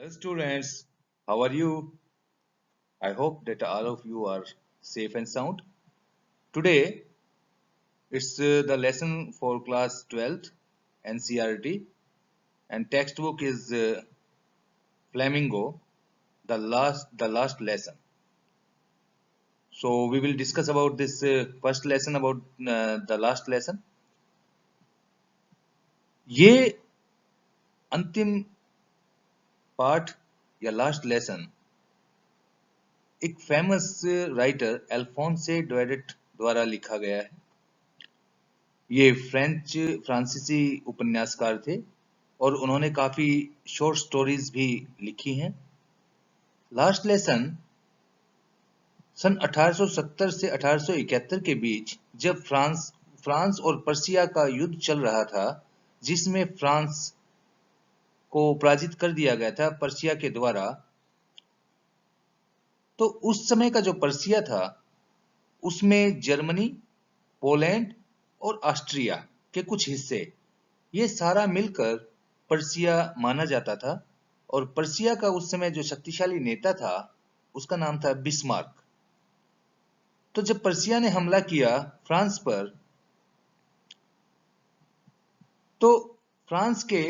Hello students, how are you? I hope that all of you are safe and sound. Today it's the lesson for class 12th NCERT and textbook is Flamingo, the last lesson. So we will discuss about this first lesson about the last lesson. ये अंतिम पाठ या last lesson एक famous writer अल्फोंसे डोरेट द्वारा लिखा गया है। ये फ्रांसीसी उपन्यासकार थे और उन्होंने काफी शॉर्ट स्टोरीज भी लिखी हैं। लास्ट लेसन सन 1870 से 1871 के बीच जब फ्रांस और पर्सिया का युद्ध चल रहा था, जिसमें फ्रांस को पराजित कर दिया गया था पर्सिया के द्वारा, तो उस समय का जो पर्सिया था उसमें जर्मनी, पोलैंड और ऑस्ट्रिया के कुछ हिस्से, ये सारा मिलकर पर्सिया माना जाता था। और पर्सिया का उस समय जो शक्तिशाली नेता था उसका नाम था बिस्मार्क। तो जब पर्सिया ने हमला किया फ्रांस पर, तो फ्रांस के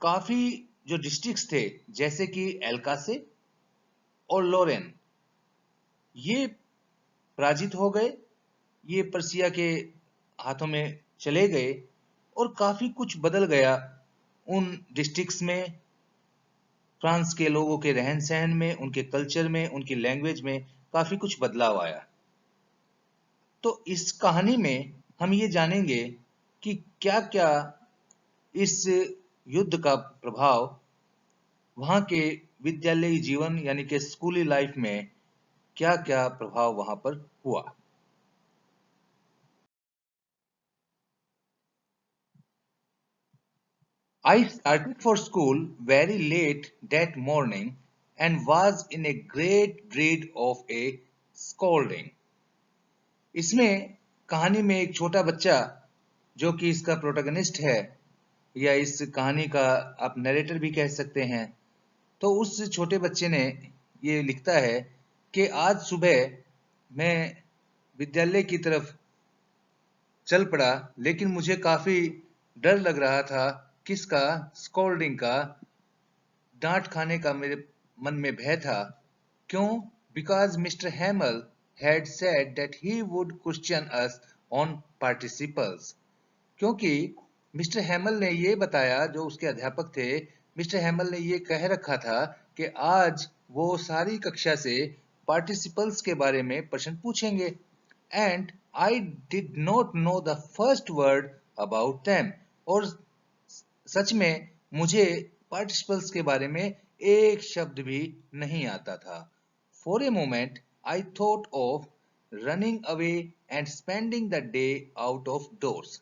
काफी जो डिस्ट्रिक्ट्स थे जैसे कि एल्कासे और लोरेन, ये पराजित हो गए, ये पर्सिया के हाथों में चले गए और काफी कुछ बदल गया उन डिस्ट्रिक्ट्स में। फ्रांस के लोगों के रहन सहन में, उनके कल्चर में, उनकी लैंग्वेज में काफी कुछ बदलाव आया। तो इस कहानी में हम ये जानेंगे कि क्या क्या इस युद्ध का प्रभाव वहां के विद्यालयी जीवन यानी कि स्कूली लाइफ में क्या क्या प्रभाव वहां पर हुआ। I started for school very late that morning and was in a great dread of a scolding. इसमें कहानी में एक छोटा बच्चा जो कि इसका प्रोटोगनिस्ट है या इस कहानी का आप नरेटर भी कह सकते हैं, तो उस छोटे बच्चे ने ये लिखता है कि आज सुबह मैं विद्यालय की तरफ चल पड़ा, लेकिन मुझे काफी डर लग रहा था। किसका? स्कोल्डिंग का, डांट खाने का मेरे मन में भय था। क्यों? Because mister हैमल had said that he would question us on participles. क्योंकि मिस्टर हैमल ने ये बताया, जो उसके अध्यापक थे, मिस्टर हैमल ने ये कह रखा था कि आज वो सारी कक्षा से पार्टिसिपल्स के बारे में प्रश्न पूछेंगे। And I did not know the first word about them. और सच में मुझे पार्टिसिपल्स के बारे में एक शब्द भी नहीं आता था। For a moment I thought of running away and spending the day out of doors.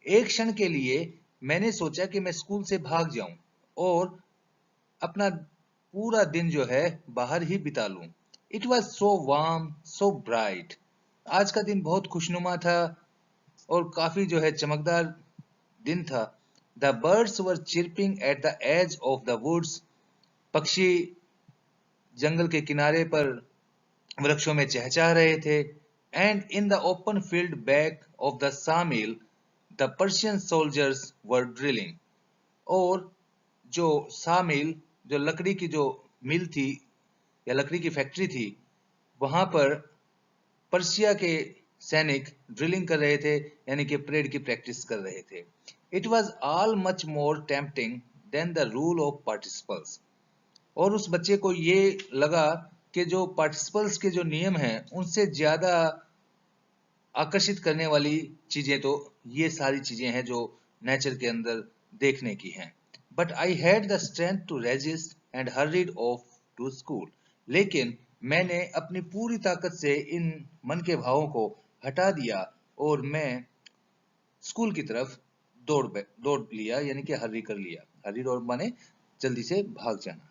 एक क्षण के लिए मैंने सोचा कि मैं स्कूल से भाग जाऊं और अपना पूरा दिन जो है बाहर ही बिता लूं। It was so warm, so bright. आज का दिन बहुत खुशनुमा था और काफी जो है चमकदार दिन था। The birds were chirping at the edge of the woods. पक्षी जंगल के किनारे पर वृक्षों में चहचहा रहे थे। And in the open field back of the sawmill the Persian soldiers were drilling. और जो सामिल, जो लकड़ी की जो मिल थी या लकड़ी की फैक्ट्री थी, वहां पर पर्शिया के सैनिक ड्रिलिंग कर रहे थे, यानी कि परेड की प्रैक्टिस कर रहे थे। It was all much more tempting than the rule of participles. और उस बच्चे को ये लगा कि जो पार्टिसिपल्स के जो नियम हैं उनसे ज्यादा आकर्षित करने वाली चीजें तो ये सारी चीजें हैं जो नेचर के अंदर देखने की हैं। But I had the strength to resist and hurried off to school. लेकिन मैंने अपनी पूरी ताकत से इन मन के भावों को हटा दिया और मैं स्कूल की तरफ दौड़ लिया, यानी कि हर्री कर लिया। हर्री दौड़ माने जल्दी से भाग जाना।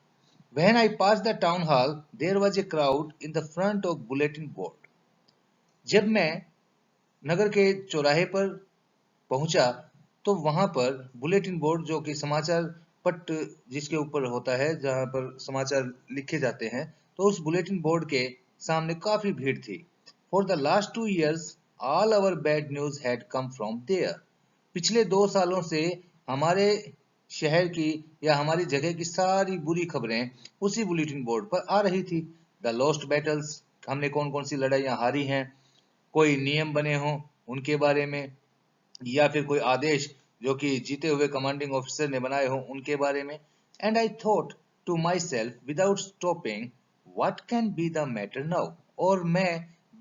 When I passed the town hall, there was a crowd in the front of bulletin board. जब मैं नगर के चौराहे पर पहुंचा तो वहां पर बुलेटिन बोर्ड, जो कि समाचार पट जिसके ऊपर होता है जहां पर समाचार लिखे जाते हैं, तो उस बुलेटिन बोर्ड के सामने काफी भीड़ थी। For the last 2 years all our bad news had come from there. पिछले 2 सालों से हमारे शहर की या हमारी जगह की सारी बुरी खबरें उसी बुलेटिन बोर्ड पर आ रही थी। द लॉस्ट बैटल्स, हमने कौन कौन सी लड़ाइयां हारी हैं, कोई नियम बने हों उनके बारे में, या फिर कोई आदेश जो कि जीते हुए कमांडिंग ऑफिसर ने बनाए हों उनके बारे में। And I thought to myself without stopping, what can be the matter now. और मैं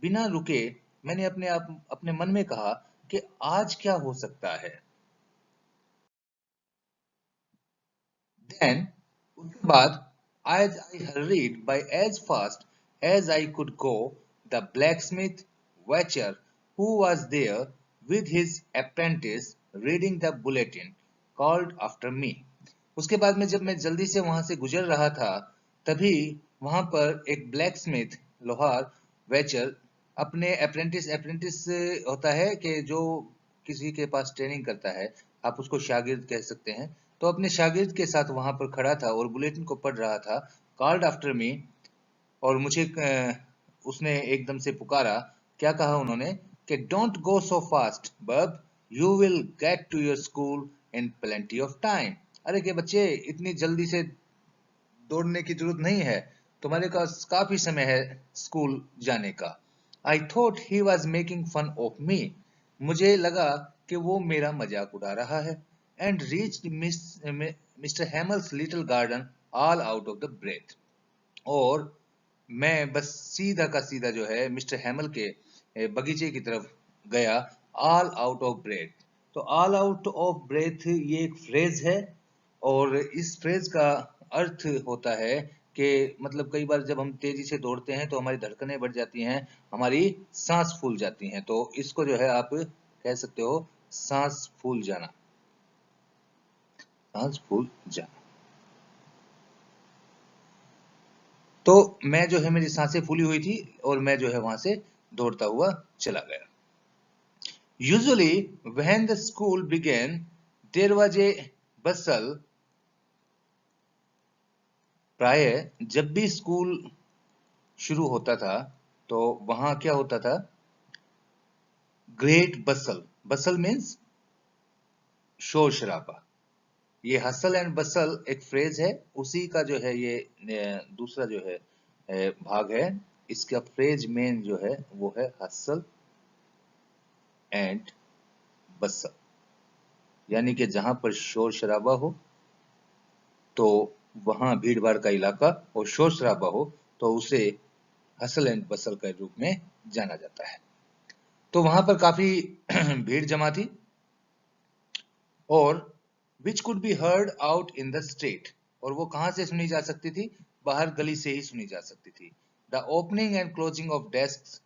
बिना रुके मैंने अपने मन में कहा कि आज क्या हो सकता है। Then, उसके बाद, as I hurried by as fast as I could go, the blacksmith Watcher, who was there with his apprentice reading the bulletin, called after me. उसके बाद में जब मैं जल्दी से वहां से गुजर रहा था, तभी वहां पर एक ब्लैक लोहार वेचर अपने अप्रेंटिस अप्रेंटिस होता है कि जो किसी के पास ट्रेनिंग करता है, आप उसको शागिर्द कह सकते हैं। तो अपने शागिर्द के साथ वहां पर खड़ा था और बुलेटिन को पढ़ रहा था, कॉल्ड आफ्टर मी। और मुझे उसने एकदम से पुकारा। क्या कहा उन्होंने कि don't go so fast bub, you will get to your school in plenty of time. अरे के बच्चे, इतनी जल्दी से दौड़ने की जरूरत नहीं है, तुम्हारे पास काफी समय है स्कूल जाने का। I thought he was making fun of me. मुझे लगा कि वो मेरा मजाक उड़ा रहा है। And reach mister Hamel's little garden all out of the breath. और मैं बस सीधा का सीधा जो है मिस्टर हैमल के बगीचे की तरफ गया, ऑल आउट ऑफ ब्रेथ। तो ऑल आउट ऑफ ब्रेथ ये एक फ्रेज है, और इस फ्रेज का अर्थ होता है कि मतलब कई बार जब हम तेजी से दौड़ते हैं तो हमारी धड़कनें बढ़ जाती हैं, हमारी सांस फूल जाती हैं। तो इसको जो है आप कह सकते हो सांस फूल जाना, सांस फूल जाना। तो मैं जो है मेरी सांसें फूली हुई थी और मैं जो है वहां से दौड़ता हुआ चला गया। Usually, when the school began, there was a bustle. प्राय जब भी स्कूल शुरू होता था तो वहां क्या होता था, ग्रेट बसल। बसल मीन्स शोर शराबा। ये हसल एंड बसल एक फ्रेज है, उसी का जो है ये दूसरा जो है भाग है। इसका फ्रेज मेन जो है वो है हसल एंड बसल, यानी कि जहां पर शोर शराबा हो तो वहां भीड़ भाड़ का इलाका और शोर शराबा हो तो उसे हसल एंड बसल के रूप में जाना जाता है। तो वहां पर काफी भीड़ जमा थी, और which could be heard out in the street. और वो कहां से सुनी जा सकती थी, बाहर गली से ही सुनी जा सकती थी। The opening and closing of desk,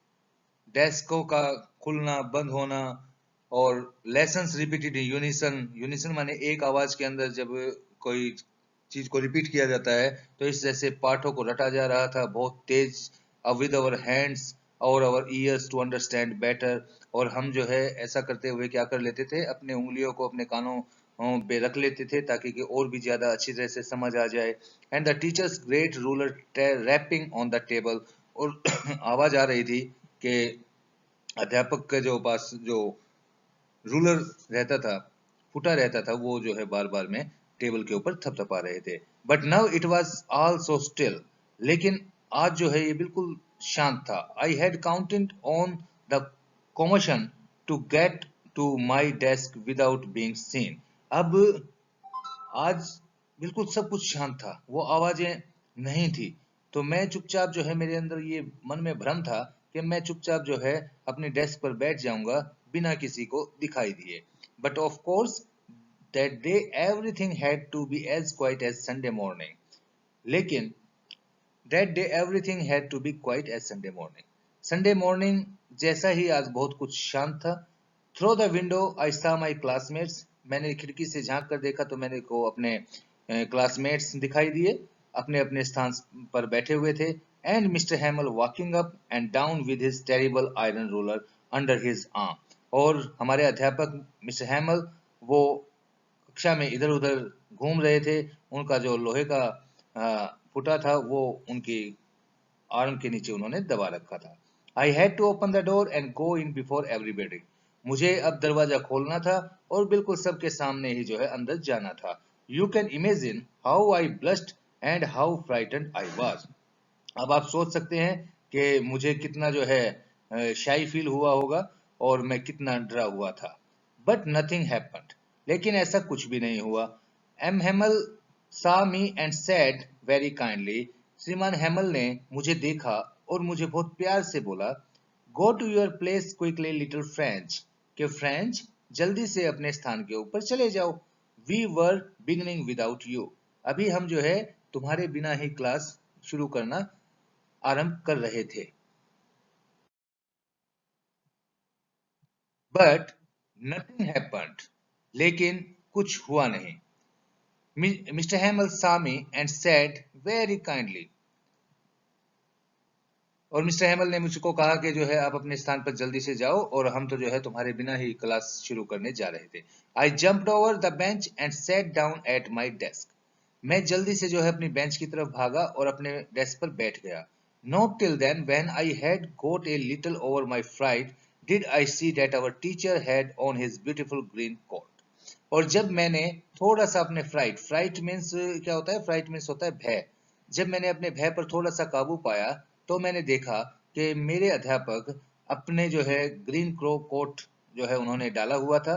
डेस्कों का खुलना बंद होना, और lessons repeated in unison. Unison माने एक आवाज के अंदर जब कोई चीज को रिपीट किया जाता है, तो इस जैसे पाठों को रटा जा रहा था बहुत तेज। विद अवर हैंड्स और our ears to understand better. और हम जो है ऐसा करते हुए क्या कर लेते थे, अपने उंगलियों को अपने कानों पे रख लेते थे ताकि कि और भी ज्यादा अच्छी तरह से समझ आ जाए। And the teacher's great ruler rapping on the table. और आवाज आ रही थी कि अध्यापक के जो पास जो रूलर रहता था, फुटा रहता था, वो जो है बार बार में टेबल के ऊपर थपथपा रहे थे। But now it was all so still. लेकिन आज जो है ये बिल्कुल शांत था। I had counted on the commotion to get to my desk without being seen. अब आज बिल्कुल सब कुछ शांत था, वो आवाजें नहीं थी। तो मैं चुपचाप जो है, मेरे अंदर ये मन में भ्रम था कि मैं चुपचाप जो है अपने डेस्क पर बैठ जाऊंगा बिना किसी को दिखाई दिए। But of course that day everything had to be as quiet as Sunday morning. लेकिन that day everything had to be quiet as Sunday morning. Sunday morning जैसा ही आज बहुत कुछ शांत था। Through the window I saw my classmates. मैंने खिड़की से झांक कर देखा तो मैंने को अपने क्लासमेट्स दिखाई दिए, अपने अपने स्थान पर बैठे हुए थे। And mister हैमल walking up and down with his terrible iron ruler under his arm. और हमारे अध्यापक मिस्टर हैमल वो कक्षा में इधर उधर घूम रहे थे, उनका जो लोहे का फुटा था वो उनकी आर्म के नीचे उन्होंने दबा रखा था। I had to open the door and go in before everybody. मुझे अब दरवाजा खोलना था और बिल्कुल सबके सामने ही जो है अंदर जाना था। You can imagine how I blushed and how frightened I was. अब आप सोच सकते हैं कि मुझे कितना जो है शाई फील हुआ होगा और मैं कितना डरा हुआ था। But nothing happened. लेकिन ऐसा कुछ भी नहीं हुआ। M Hamel saw me and said very kindly। श्रीमान हेमल ने मुझे देखा और मुझे बहुत प्यार से बोला, go to your place quickly little French. के फ्रेंच, जल्दी से अपने स्थान के ऊपर चले जाओ। We were beginning without you. अभी हम जो है तुम्हारे बिना ही क्लास शुरू करना आरंभ कर रहे थे। But nothing happened. लेकिन कुछ हुआ नहीं। Mister Hamel saw me and said very kindly। और मिस्टर हेमल ने मुझको कहा कि जो है आप अपने स्थान पर जल्दी से जाओ और हम तो जो है तुम्हारे बिना ही क्लास शुरू करने जा रहे थे। आई jumped over the bench and sat down at my desk. मैं जल्दी से जो है अपनी बेंच की तरफ भागा और अपने डेस्क पर बैठ गया। Not till then when I had got a little over my fright did I see that our teacher had on his beautiful green coat. और जब मैंने थोड़ा सा अपने फ्राइट फ्राइट मीन्स क्या होता है, फ्राइट मीन्स होता है भय। जब मैंने अपने भय पर थोड़ा सा काबू पाया तो मैंने देखा कि मेरे अध्यापक अपने जो है ग्रीन क्रो कोट जो है उन्होंने डाला हुआ था।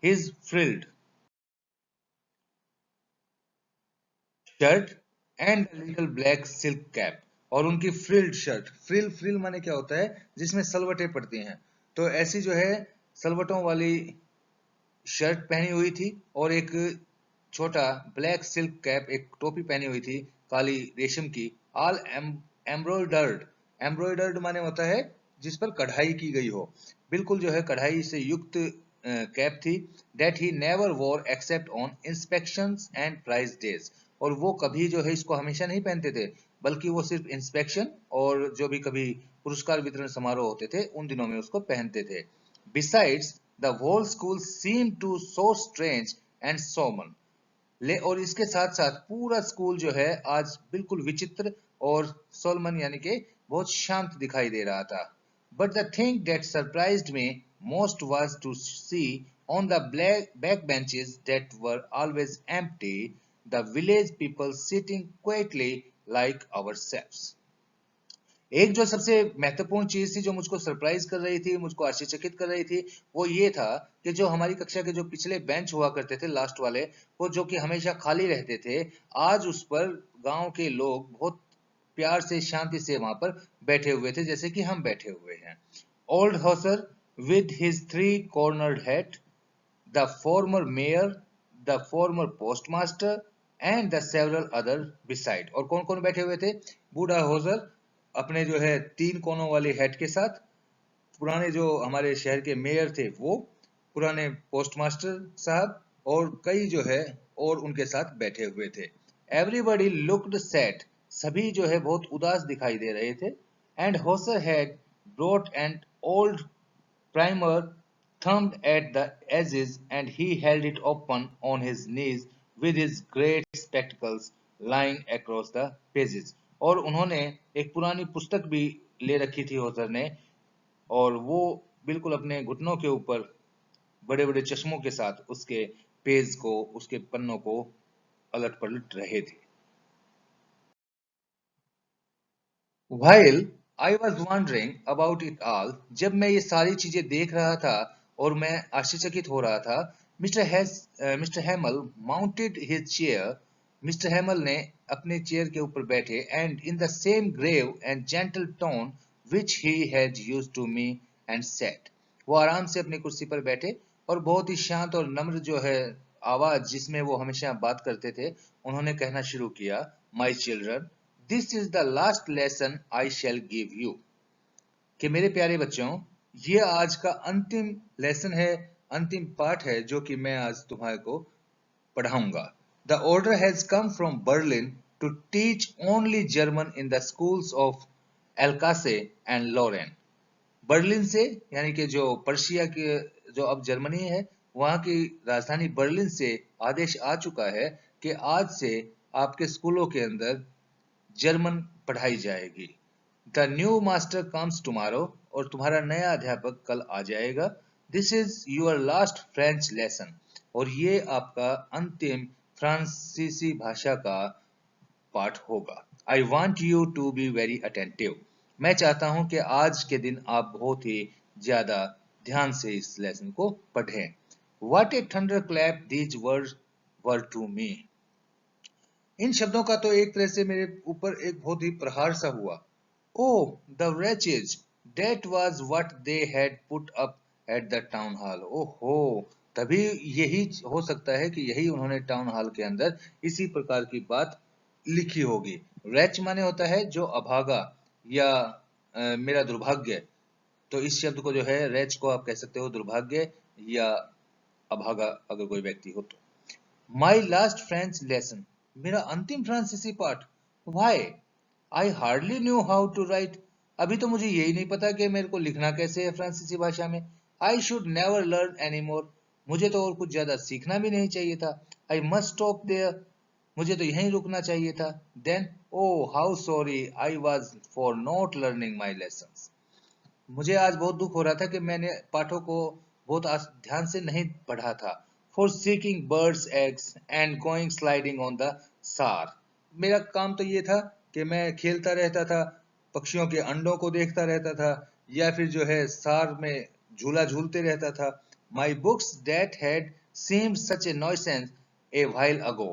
His frilled shirt and little black silk cap. और उनकी फ्रिल्ड शर्ट, फ्रिल फ्रिल माने क्या होता है, जिसमें सलवटें पड़ती हैं। तो ऐसी जो है सलवटों वाली शर्ट पहनी हुई थी और एक छोटा ब्लैक सिल्क कैप, एक टोपी पहनी हुई थी काली रेशम की। All embroidered. एम्ब्रॉयडर्ड माने होता है जिस पर कढ़ाई की गई हो। बिल्कुल जो है कढ़ाई से युक्त कैप थी। That he never wore except on inspections and prize days. और वो कभी जो है इसको हमेशा नहीं पहनते थे, बल्कि वो सिर्फ इंस्पेक्शन और जो भी कभी पुरस्कार वितरण समारोह होते थे उन दिनों में उसको पहनते थे। Besides, the whole school seemed to so strange and solemn। ले और इसके साथ साथ पूरा स्कूल जो है आज बिल्कुल विचित्र और सोलमन यानी कि बहुत शांत दिखाई दे रहा था। But the thing that surprised me most was to see on the black back benches that were always empty the village people sitting quietly like ourselves. एक जो सबसे महत्वपूर्ण चीज थी जो मुझको सरप्राइज कर रही थी, मुझको आश्चर्यचकित कर रही थी, वो ये था कि जो हमारी कक्षा के जो पिछले बेंच हुआ करते थे लास्ट वाले, वो जो कि हमेशा खाली रहते थे, आज उस पर गांव के लोग बहुत प्यार से शांति से वहां पर बैठे हुए थे, जैसे कि हम बैठे हुए हैं। Old Hauser with his three cornered head, the former mayor, the former postmaster and the several other beside. और कौन कौन बैठे हुए थे? बूढ़ा होजर अपने जो है तीन कोनों वाले हेड के साथ, पुराने जो हमारे शहर के मेयर थे वो, पुराने पोस्टमास्टर साहब और कई जो है और उनके साथ बैठे हुए थे। Everybody looked sad. सभी जो है बहुत उदास दिखाई दे रहे थे। And Hauser had brought an old primer thumbed at the edges and he held it open on his knees with his great spectacles lying across the pages। और उन्होंने एक पुरानी पुस्तक भी ले रखी थी होसर ने, और वो बिल्कुल अपने घुटनों के ऊपर बड़े बड़े चश्मों के साथ उसके पेज को, उसके पन्नों को अलट पलट रहे थे। While I was wondering about it all, जब मैं ये सारी चीजें देख रहा था और मैं आश्चर्यचकित हो रहा था, mister Hamel mounted his chair. Mister Hamel ने अपने चेयर के ऊपर बैठे and in the same grave and gentle tone which he had used to me and said. वो आराम से अपनी कुर्सी पर बैठे और बहुत ही शांत और नम्र जो है आवाज जिसमें वो हमेशा बात करते थे, उन्होंने कहना शुरू किया, my children, this is the last lesson I shell give you. कि मेरे प्यारे बच्चों, ये आज का अंतिम लेसन है, अंतिम पाठ है जो कि मैं आज तुम्हारे को पढ़ाऊंगा। The order has come from Berlin to teach only German in the schools of Alsace and Lorraine. Berlin से यानी कि जो पर्शिया के, जो अब जर्मनी है, वहां की राजधानी बर्लिन से आदेश आ चुका है कि आज से आपके स्कूलों के अंदर जर्मन पढ़ाई जाएगी। The new master comes tomorrow, और तुम्हारा नया अध्यापक कल आ जाएगा। This is your last French lesson, और ये आपका अंतिम फ्रांसीसी भाषा का पाठ होगा। I want you to be very attentive. मैं चाहता हूं कि आज के दिन आप बहुत ही ज्यादा ध्यान से इस लेसन को पढ़ें। What a thunderclap these words were to me. इन शब्दों का तो एक तरह से मेरे ऊपर एक बहुत ही प्रहार सा हुआ। Oh, the wretches! That was what they had put up at the town hall. ओहो, तभी यही हो सकता है कि यही उन्होंने टाउन हॉल के अंदर इसी प्रकार की बात लिखी होगी। रैच माने होता है जो अभागा या मेरा दुर्भाग्य। तो इस शब्द को जो है रैच को आप कह सकते हो दुर्भाग्य या अभागा अगर कोई व्यक्ति हो तो। माई लास्ट फ्रेंच लेसन, मेरा अंतिम फ्रांसीसी पाठ। Why, I hardly knew how to write, अभी तो मुझे यही नहीं पता कि मेरे को लिखना कैसे है फ्रांसीसी भाषा में। I should never learn any more, मुझे तो और कुछ ज्यादा सीखना भी नहीं चाहिए था। आई मस्ट स्टॉप देयर, मुझे तो यहीं रुकना चाहिए था। Then oh how sorry I was for not learning my lessons, मुझे आज बहुत दुख हो रहा था कि मैंने पाठों को बहुत ध्यान से नहीं पढ़ा था। For seeking birds eggs and going sliding on the सार, मेरा काम तो ये था कि मैं खेलता रहता था, पक्षियों के अंडों को देखता रहता था, या फिर जो है सार में झूला झूलते रहता था। My books that had seemed such a nuisance a while ago,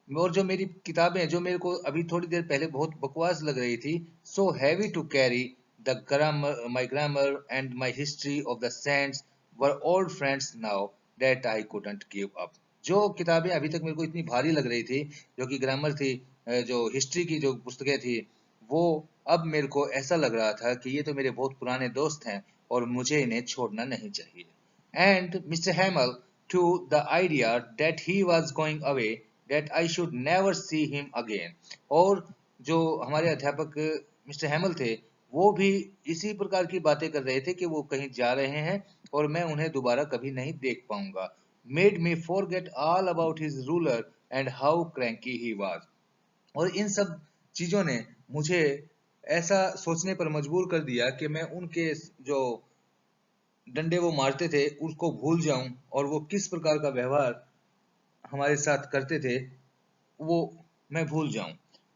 और जो मेरी किताबें जो मेरे को अभी थोड़ी देर पहले बहुत बकवास लग रही थी, so heavy to carry the grammar my grammar and my history of the saints were old friends now that I couldn't give up, जो किताबें अभी तक मेरे को इतनी भारी लग रही थी, जो कि ग्रामर थी, जो हिस्ट्री की जो पुस्तकें थी, वो अब मेरे को ऐसा लग रहा था कि ये तो मेरे बहुत पुराने दोस्त हैं और मुझे इन्हें छोड़ना नहीं चाहिए। And Mr. Hamel to the idea that he was going away, that I should never see him again. और जो हमारे अध्यापक मिस्टर हैमल थे, वो भी इसी प्रकार की बातें कर रहे थे कि वो कहीं जा रहे हैं और मैं उन्हें दोबारा कभी नहीं देख पाऊंगा। Made me forget all about his ruler and how cranky he was. और इन सब चीजों ने मुझे ऐसा सोचने पर मजबूर कर दिया कि मैं उनके जो डंडे वो मारते थे उसको भूल जाऊं, और वो किस प्रकार का व्यवहार हमारे साथ करते थे वो मैं भूल जाऊं।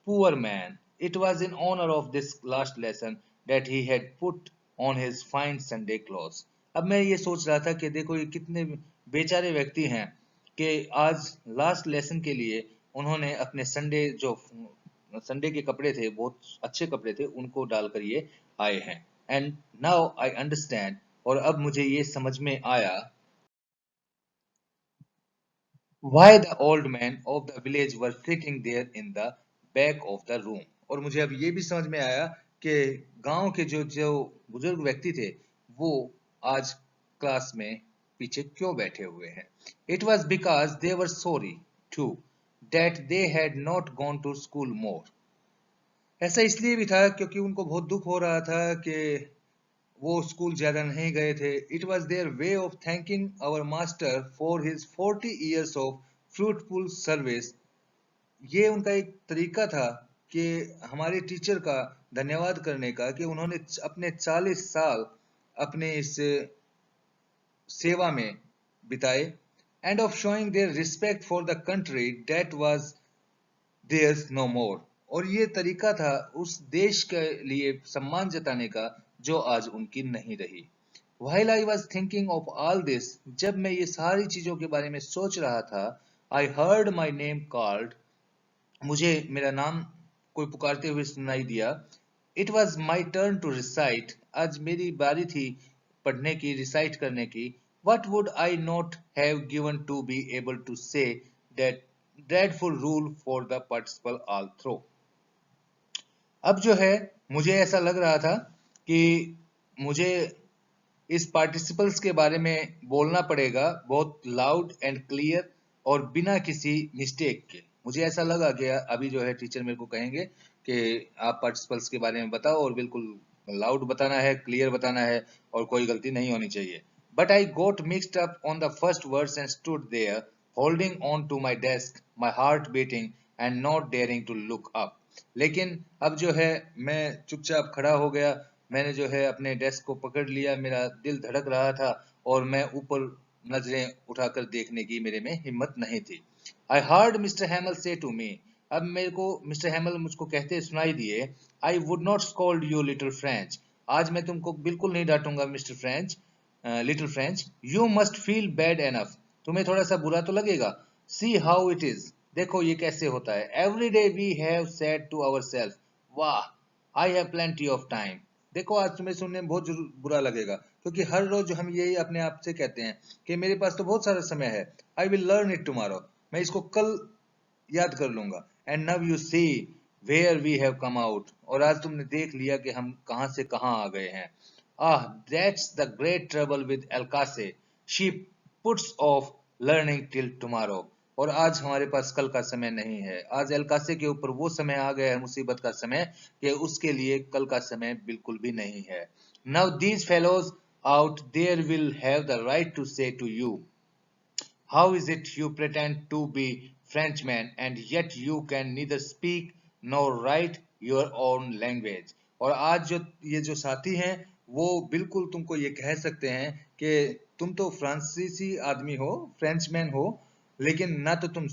Poor man, it was in honour of this last lesson that he had put on his fine Sunday clothes. अब मैं ये सोच रहा था कि देखो ये कितने बेचारे व्यक्ति हैं कि आज लास्ट लेसन के लिए उन्होंने अपने संडे के कपड़े थे, बहुत अच्छे कपड़े थे, उनको डालकर ये आए हैं। एंड नाउ आई अंडरस्टैंड, और अब मुझे ये समझ में आया, why the old men of the village were sitting there in the back of the room। और मुझे अब ये भी समझ में आया कि गांव के जो जो बुजुर्ग व्यक्ति थे वो आज क्लास में पीछे क्यों बैठे हुए हैं। It was because they were sorry too that they had not gone to school more। ऐसा इसलिए भी था क्योंकि उनको बहुत दुख हो रहा था कि वो स्कूल ज्यादा नहीं गए थे। It was their way of thanking our master for his 40 years of fruitful service. ये उनका एक तरीका था कि हमारे टीचर का धन्यवाद करने का कि उन्होंने अपने 40 साल अपने इस सेवा में बिताए। And of showing their respect for the country that was theirs no more, और ये तरीका था उस देश के लिए सम्मान जताने का जो आज उनकी नहीं रही। While I was thinking of all this, जब मैं ये सारी चीजों के बारे में सोच रहा था, I heard my name called, मुझे मेरा नाम कोई पुकारते हुए सुनाई दिया। It was my turn to recite, आज मेरी बारी थी पढ़ने की, रिसाइट करने की। What would I not have given to be able to say that dreadful rule for the participle all through। अब जो है मुझे ऐसा लग रहा था कि मुझे इस पार्टिसिपल्स के बारे में बोलना पड़ेगा बहुत लाउड एंड क्लियर और बिना किसी मिस्टेक के। मुझे ऐसा लगा कि अभी जो है टीचर मेरे को कहेंगे कि आप पार्टिसिपल्स के बारे में बताओ और बिल्कुल लाउड बताना है, क्लियर बताना है और कोई गलती नहीं होनी चाहिए। But I got mixed up on the first words and stood there holding on to my desk, my heart beating and not daring to look up. लेकिन अब जो है मैं चुपचाप खड़ा हो गया, मैंने जो है अपने डेस्क को पकड़ लिया, मेरा दिल धड़क रहा था और मैं ऊपर नजरें उठाकर देखने की मेरे में हिम्मत नहीं थी. I heard Mr. Hamill say to me, अब मेरे को मिस्टर हैमल मुझको कहते सुनाई दिए, I would not scold you little French, आज मैं तुमको बिल्कुल नहीं डांटूंगा mister French, little French. You must feel bad enough, तुम्हें थोड़ा सा बुरा तो लगेगा. सी हाउ इट इज, देखो ये कैसे होता है. Every day we have said to our self, वाह I have plenty of time. देखो आज तुम्हें सुनने में बहुत बुरा लगेगा, क्योंकि हर रोज हम यही अपने आप से कहते हैं कि मेरे पास तो बहुत सारा समय है. I will learn it tomorrow, मैं इसको कल याद कर लूंगा. And now you see where we have come out, और आज तुमने देख लिया कि हम कहां से कहां आ गए हैं. Ah, that's the great trouble with Alcase. She puts off learning till tomorrow. और आज हमारे पास कल का समय नहीं है. आज एलकासे के ऊपर वो समय आ गया है, मुसीबत का समय, कि उसके लिए कल का समय बिल्कुल भी नहीं है. Now these fellows out there will have the right to say to you, how is it you pretend to be Frenchmen and yet you can neither speak nor write your own language. और आज जो ये जो साथी हैं वो बिल्कुल तुमको ये कह सकते हैं कि तुम तो फ्रांसीसी आदमी हो, फ्रेंचमैन हो, लेकिन ना तो तुम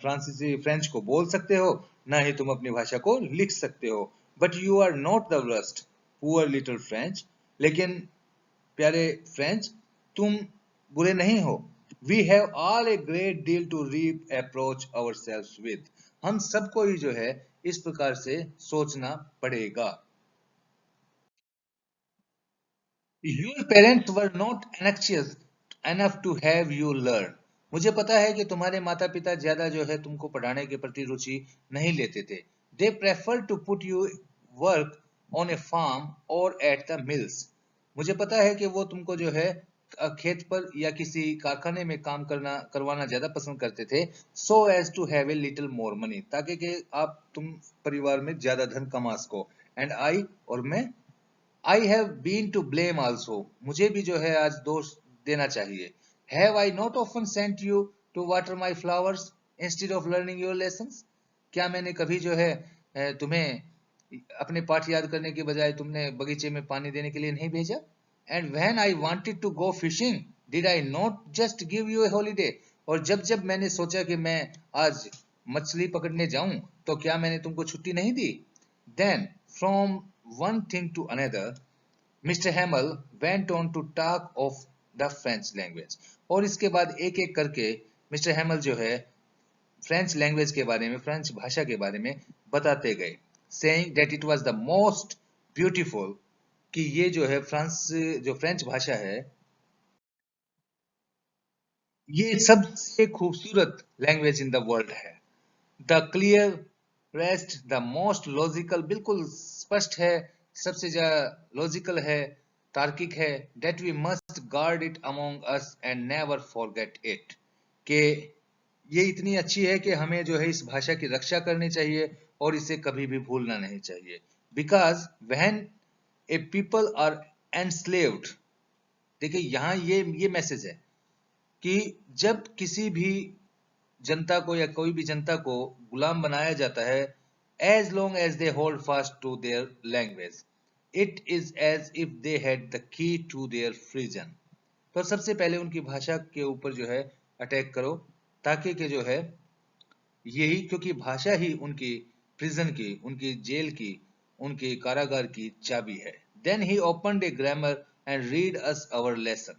फ्रांसीसी फ्रेंच को बोल सकते हो, ना ही तुम अपनी भाषा को लिख सकते हो. But you are not the worst, poor little French. लेकिन प्यारे फ्रेंच, तुम बुरे नहीं हो. We have all a great deal to reproach ourselves with. हम सबको ही जो है इस प्रकार से सोचना पड़ेगा. Your parents were not anxious enough to have you learn. मुझे पता है कि तुम्हारे माता पिता ज्यादा जो है तुमको पढ़ाने के प्रति रुचि नहीं लेते थे. They prefer to put you work on a farm or at the mills. मुझे पता है कि वो तुमको जो है खेत पर या किसी कारखाने में काम करना करवाना ज्यादा पसंद करते थे, so as to have a little more money, ताकि कि आप तुम परिवार में ज्यादा धन कमा सको. And I, और मैं, I have been to blame also. मुझे भी जो है आज दोष देना चाहिए. Have I not often sent you to water my flowers instead of learning your lessons? क्या मैंने कभी जो है तुम्हें अपने पाठ याद करने के बजाय तुमने बगीचे में पानी देने के लिए नहीं भेजा? And when I wanted to go fishing, did I not just give you a holiday? और जब जब मैंने सोचा कि मैं आज मछली पकड़ने जाऊं, तो क्या मैंने तुमको छुट्टी नहीं दी? Then, from one thing to another, Mr. Hamel went on to talk of the French language. और इसके बाद एक एक करके मिस्टर हैमल जो है फ्रेंच लैंग्वेज के बारे में, फ्रेंच भाषा के बारे में बताते गए, saying that it was the most beautiful, कि ये जो है जो फ्रेंच भाषा है, ये सबसे खूबसूरत लैंग्वेज इन द वर्ल्ड है. The clearest, the most logical, बिल्कुल स्पष्ट है, सबसे ज्यादा लॉजिकल है, तार्किक है. That we must guard it among us and never forget it, कि ये इतनी अच्छी है कि हमें जो है इस भाषा की रक्षा करनी चाहिए और इसे कभी भी भूलना नहीं चाहिए. Because when a people are enslaved, देखिए यहाँ ये मैसेज है कि जब किसी भी जनता को या कोई भी जनता को गुलाम बनाया जाता है, as long as they hold fast to their language, it is as if they had the key to their prison. तो सबसे पहले उनकी भाषा के ऊपर जो है अटैक करो, ताकि कि जो है यही, क्योंकि भाषा ही उनकी प्रिजन की, उनकी जेल की, उनके कारागार की चाबी है. Then he opened a grammar and read us our lesson.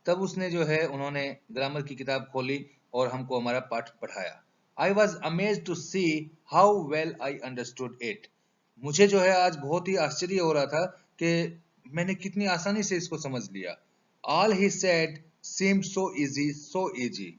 तब उसने जो है उन्होंने ग्रामर की किताब खोली और हमको हमारा पाठ पढ़ाया. I was amazed to see how well I understood it. मुझे जो है आज बहुत ही आश्चर्य हो रहा था कि मैंने कितनी आसानी से इसको समझ लिया. All he said seemed so easy, so easy.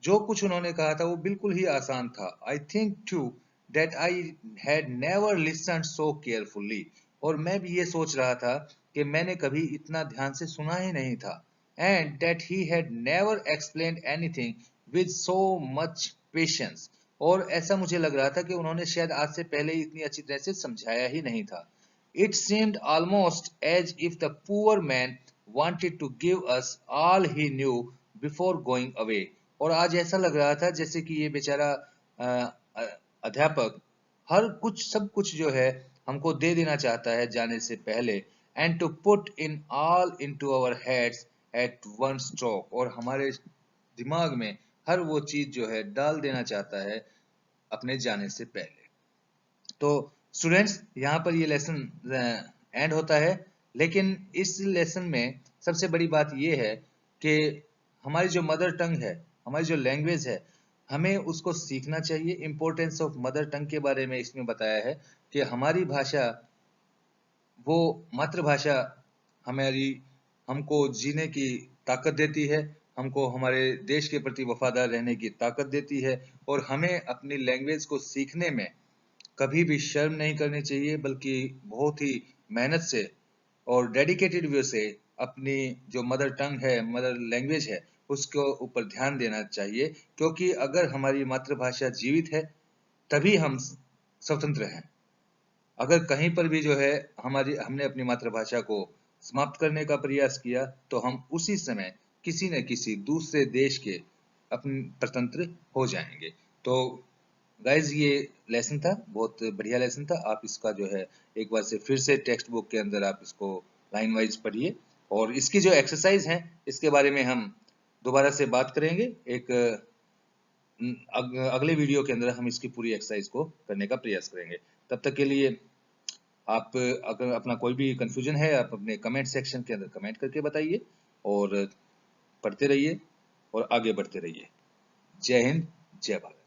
जो कुछ उन्होंने कहा था वो बिल्कुल ही आसान था. I think too that I had never listened so carefully. और मैं भी ये सोच रहा था कि मैंने कभी इतना ध्यान से सुना ही नहीं था. And that he had never explained anything with so much patience. और ऐसा मुझे लग रहा था कि उन्होंने शायद आज से पहले इतनी अच्छी तरह से समझाया ही नहीं था. It seemed almost as if the poor man wanted to give us all he knew before going away. और आज ऐसा लग रहा था जैसे कि ये बेचारा अध्यापक हर कुछ सब कुछ जो है हमको दे देना चाहता है जाने से पहले, and to put in all into our heads at one stroke, और हमारे दिमाग में हर वो चीज जो है डाल देना चाहता है अपने जाने से पहले। तो स्टूडेंट्स, यहाँ पर ये लेसन एंड होता है, लेकिन इस लेसन में सबसे बड़ी बात ये है कि हमारी जो मदर टंग है, हमारी जो लैंग्वेज है, हमें उसको सीखना चाहिए। इम्पोर्टेंस ऑफ मदर टंग के बारे में इसमें बताया है कि हमारी भाषा, वो मातृभाषा हमारी, हमको जीने की ताकत देती है, हमको हमारे देश के प्रति वफादार रहने की ताकत देती है, और हमें अपनी लैंग्वेज को सीखने में कभी भी शर्म नहीं करनी चाहिए, बल्कि बहुत ही मेहनत से और डेडिकेटेड वे से अपनी जो मदर टंग है, मदर लैंग्वेज है, उसको ऊपर ध्यान देना चाहिए। क्योंकि अगर हमारी मातृभाषा जीवित है तभी हम स्वतंत्र हैं। अगर कहीं पर भी जो है हमने अपनी मातृभाषा को समाप्त करने का प्रयास किया, तो हम उसी समय किसी न किसी दूसरे देश के अपने स्वतंत्र हो जाएंगे। तो गाइज, ये लेसन था, बहुत बढ़िया लेसन था। आप इसका जो है एक बार से फिर से टेक्स्ट बुक के अंदर आप इसको लाइन वाइज पढ़िए, और इसकी जो एक्सरसाइज है इसके बारे में हम दोबारा से बात करेंगे। एक अगले वीडियो के अंदर हम इसकी पूरी एक्सरसाइज को करने का प्रयास करेंगे। तब तक के लिए आप, अगर अपना कोई भी कंफ्यूजन है, आप अपने कमेंट सेक्शन के अंदर कमेंट करके बताइए, और पढ़ते रहिए और आगे बढ़ते रहिए। जय हिंद, जय भारत।